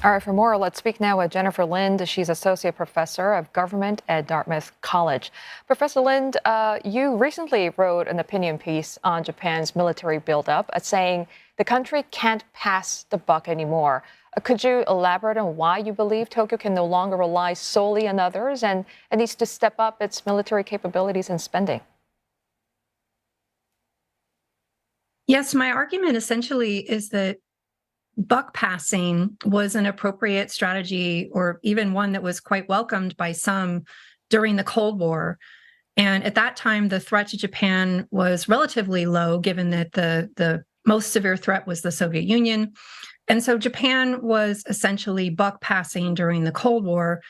All right, for more, let's speak now with Jennifer Lind. She's Associate Professor of Government at Dartmouth College. Professor Lind, you recently wrote an opinion piece on Japan's military buildup, saying the country can't pass the buck anymore. Could you elaborate on why you believe Tokyo can no longer rely solely on others and needs to step up its military capabilities and spending? Yes, my argument essentially is that buck passing was an appropriate strategy, or even one that was quite welcomed by some during the Cold War. And at that time, the threat to Japan was relatively low, given that the most severe threat was the Soviet Union. And so Japan was essentially buck passing during the Cold War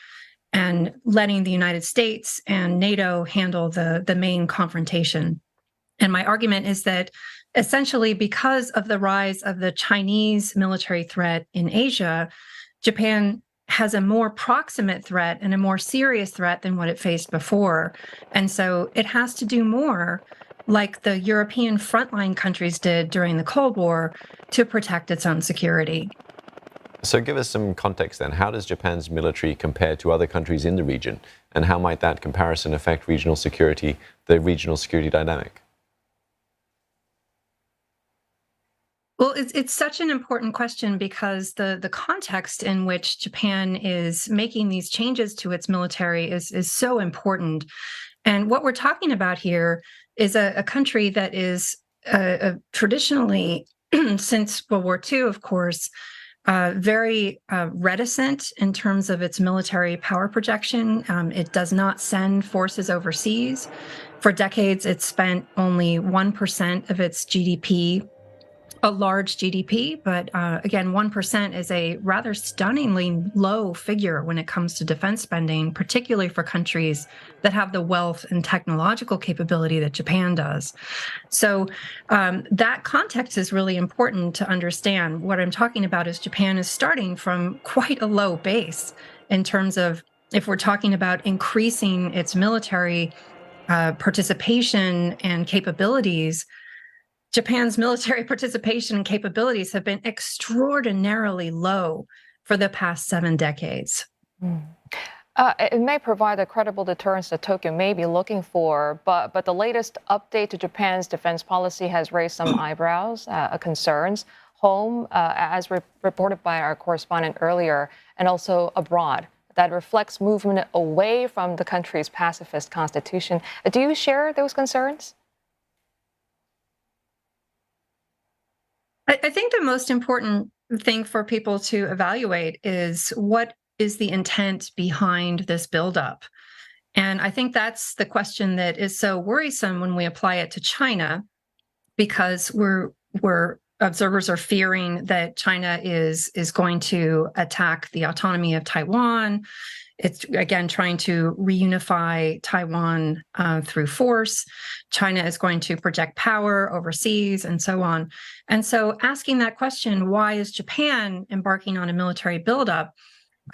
and letting the United States and NATO handle the main confrontation. And my argument is that essentially, because of the rise of the Chinese military threat in Asia, Japan has a more proximate threat and a more serious threat than what it faced before. And so it has to do more like the European frontline countries did during the Cold War to protect its own security. So give us some context then. How does Japan's military compare to other countries in the region? And how might that comparison affect regional security, the regional security dynamic? Well, it's such an important question because the context in which Japan is making these changes to its military is so important. And what we're talking about here is a country that is traditionally, since World War II, of course, very reticent in terms of its military power projection. It does not send forces overseas. For decades, it's spent only 1% of its GDP, a large GDP, but again, 1% is a rather stunningly low figure when it comes to defense spending, particularly for countries that have the wealth and technological capability that Japan does. So that context is really important to understand. What I'm talking about is Japan is starting from quite a low base in terms of, if we're talking about increasing its military participation and capabilities, Japan's military participation and capabilities have been extraordinarily low for the past 7 decades. It may provide a credible deterrence that Tokyo may be looking for, but the latest update to Japan's defense policy has raised some eyebrows, concerns, home, as reported by our correspondent earlier, and also abroad. That reflects movement away from the country's pacifist constitution. Do you share those concerns? I think the most important thing for people to evaluate is what is the intent behind this buildup. And I think that's the question that is so worrisome when we apply it to China, because observers are fearing that China is going to attack the autonomy of Taiwan. It's, again, trying to reunify Taiwan through force. China is going to project power overseas and so on. And so asking that question, why is Japan embarking on a military buildup?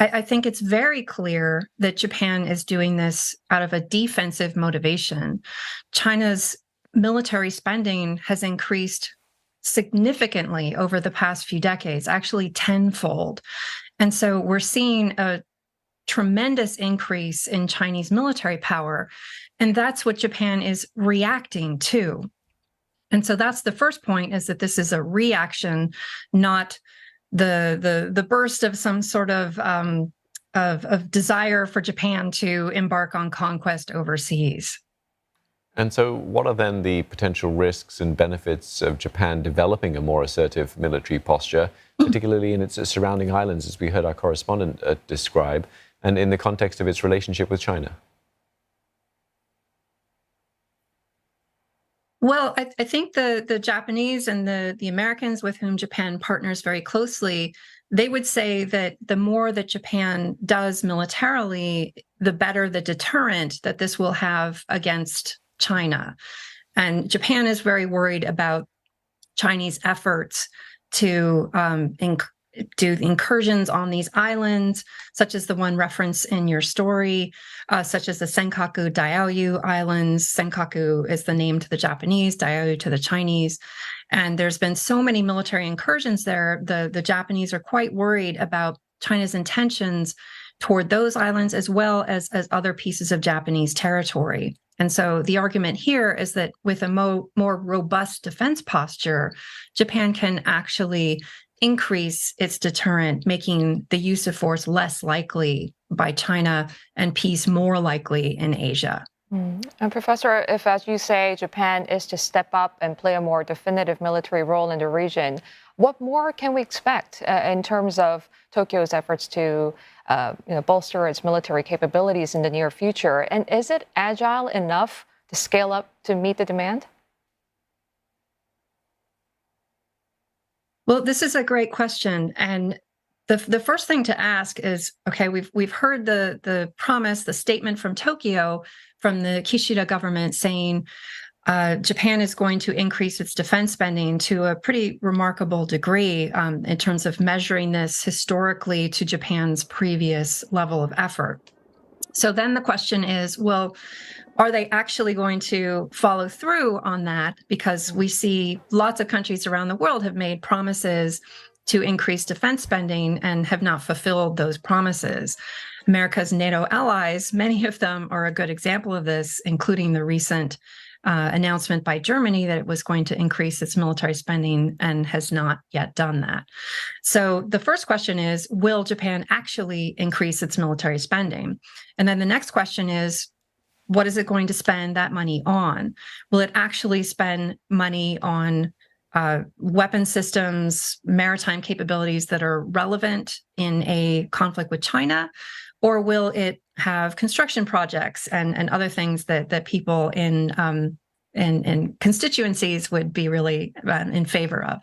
I think it's very clear that Japan is doing this out of a defensive motivation. China's military spending has increased significantly over the past few decades, actually tenfold. And so we're seeing a tremendous increase in Chinese military power. And that's what Japan is reacting to. And so that's the first point, is that this is a reaction, not the burst of some sort of desire for Japan to embark on conquest overseas. And so what are then the potential risks and benefits of Japan developing a more assertive military posture, particularly in its surrounding islands, as we heard our correspondent describe, and in the context of its relationship with China? Well, I think the Japanese and the Americans with whom Japan partners very closely, they would say that the more that Japan does militarily, the better the deterrent that this will have against China. And Japan is very worried about Chinese efforts to do incursions on these islands, such as the one referenced in your story, such as the Senkaku Diaoyu Islands. Senkaku is the name to the Japanese, Diaoyu to the Chinese. And there's been so many military incursions there, the Japanese are quite worried about China's intentions toward those islands as well as other pieces of Japanese territory. And so the argument here is that with a more robust defense posture, Japan can actually increase its deterrent, making the use of force less likely by China and peace more likely in Asia. And Professor, if, as you say, Japan is to step up and play a more definitive military role in the region, what more can we expect in terms of Tokyo's efforts to bolster its military capabilities in the near future? And is it agile enough to scale up to meet the demand? Well, this is a great question. And the first thing to ask is, okay, we've heard the promise, the statement from Tokyo, from the Kishida government saying Japan is going to increase its defense spending to a pretty remarkable degree in terms of measuring this historically to Japan's previous level of effort. So then the question is, well, are they actually going to follow through on that? Because we see lots of countries around the world have made promises to increase defense spending and have not fulfilled those promises. America's NATO allies, many of them are a good example of this, including the recent announcement by Germany that it was going to increase its military spending and has not yet done that. So the first question is, will Japan actually increase its military spending? And then the next question is, what is it going to spend that money on? Will it actually spend money on weapon systems, maritime capabilities that are relevant in a conflict with China? Or will it have construction projects and other things that people in constituencies would be really in favor of?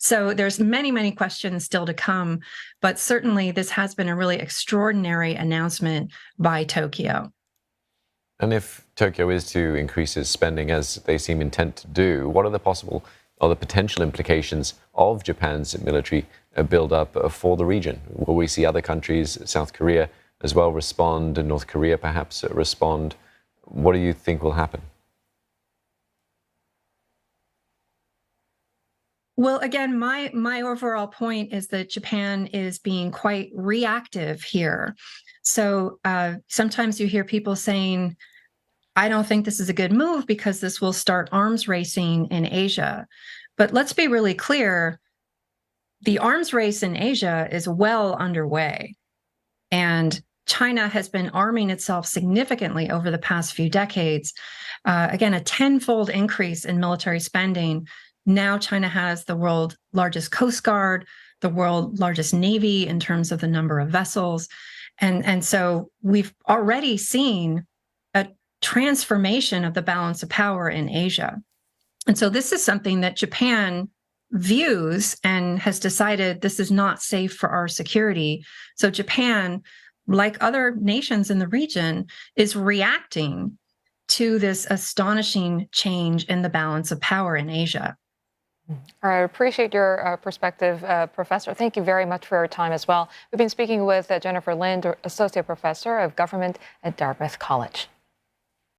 So there's many questions still to come, but certainly this has been a really extraordinary announcement by Tokyo. And if Tokyo is to increase its spending as they seem intent to do, what are the possible or the potential implications of Japan's military build-up for the region? Will we see other countries, South Korea as well, respond, and North Korea perhaps respond? What do you think will happen? Well, again, my overall point is that Japan is being quite reactive here. So sometimes you hear people saying, I don't think this is a good move because this will start arms racing in Asia. But let's be really clear, the arms race in Asia is well underway. And China has been arming itself significantly over the past few decades. Again, a tenfold increase in military spending. Now China has the world's largest Coast Guard, the world's largest Navy in terms of the number of vessels. And so we've already seen a transformation of the balance of power in Asia. And so this is something that Japan views and has decided this is not safe for our security. So Japan, like other nations in the region, is reacting to this astonishing change in the balance of power in Asia. I appreciate your perspective, Professor. Thank you very much for your time as well. We've been speaking with Jennifer Lind, Associate Professor of Government at Dartmouth College.